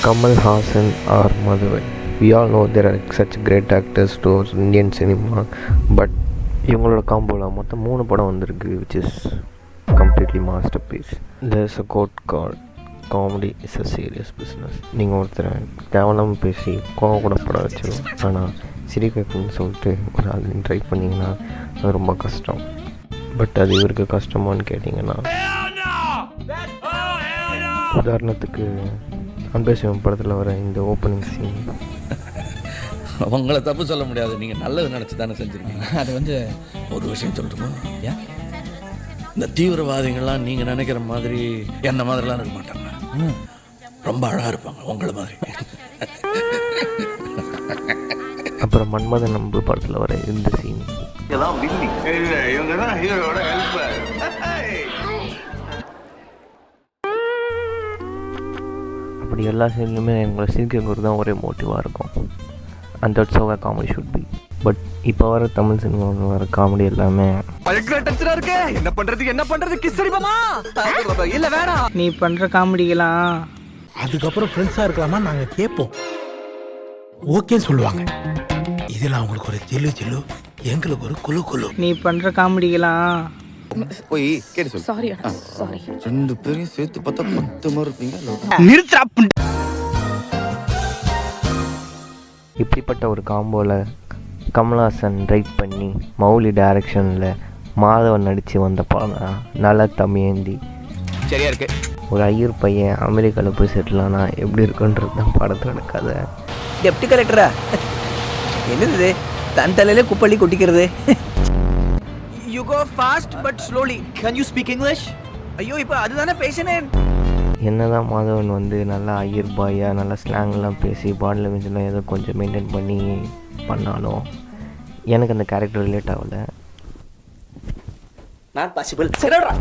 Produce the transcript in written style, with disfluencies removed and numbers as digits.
Kamal Haasan or Madhavan. We all know there are such great actors to Indian cinema, but இவங்களோட காம்போவில் மொத்தம் 3 படம் வந்திருக்கு, which is completely masterpiece. There's a quote called comedy is a serious business. நீங்கள் ஒருத்தரை கேவலமாக பேசி கோவம் கூட படம் வச்சிடும், ஆனால் சிரிக்க வைக்கணும்னு சொல்லிட்டு ஒரு ஆள் ட்ரை பண்ணிங்கன்னா அது ரொம்ப கஷ்டம். பட் அது இவருக்கு கஷ்டமானு கேட்டிங்கன்னா, உதாரணத்துக்கு அன்பே சிவம் படத்தில் வர இந்த ஓப்பனிங் சீன். அவங்கள தப்பு சொல்ல முடியாது, நீங்கள் நல்லது நினச்சி தானே செஞ்சுருக்கீங்க. அது ஒரு விஷயம் சொல்லட்டுமா? ஏன் இந்த தீவிரவாதிகள்லாம் நீங்கள் நினைக்கிற மாதிரி என்ன மாதிரிலாம் இருக்க மாட்டாங்க. ரொம்ப அழகாக இருப்பாங்க உங்களை மாதிரி. அப்புறம் மன்மதன் நம்பு படத்தில் வர இந்த சீன். அப்படி எல்லா சீன்லையுமே எங்களை சிரிக்கிறது தான் ஒரே மோட்டிவாக இருக்கும். And that's how a comedy should be. But இப்போ வர தமிழ் சினிமாவில் வர காமெடி எல்லாமே என்ன பண்றது கிஸ்தரிப்பமா இல்ல வேணாம். நீ பண்ற காமெடிகளாம் அதுக்கப்புறம் ஃப்ரெண்ட்ஸா இருக்கலாமா நாங்க கேட்போம், ஓகேன்னு சொல்லுவாங்க. இதுல அவங்களுக்கு ஒரு ஜில்லு எங்களுக்கு ஒரு குழு. நீ பண்ற காமெடிகளாம் போய் கேட்டு சொல்லு. Sorry sorry. ரெண்டு பேரையும் சேர்த்து பார்த்தா 10 மாதிரி இருப்பீங்க. நிறுத்தா. இப்படிப்பட்ட ஒரு காம்போவில் கமல்ஹாசன் ரைட் பண்ணி மௌலி டைரக்ஷனில் மாதவன் நடித்து வந்த படம் நல்ல தமையேந்தி. சரியா இருக்கு. ஒரு ஐயர் பையன் அமெரிக்காவில் போய் செட்டில் ஆனால் எப்படி இருக்குன்றது தான் படத்தோட கதை. டெப்டி கலெக்டரா என்னது தன் தலையில குப்பள்ளி கொட்டிக்கிறது. You go fast but slowly. Can you speak English? ஐயோ இப்போ அதுதானே பேசினேன். என்னதான் மாதவன் வந்து நல்லா ஐயர் பாயாக நல்லா ஸ்லாங்லாம் பேசி பாடி லாங்குவேஜ்லாம் ஏதோ கொஞ்சம் மெயின்டைன் பண்ணி பண்ணாலும் எனக்கு அந்த கேரக்டர் ரிலேட் ஆகலை. Not possible. சரிடா.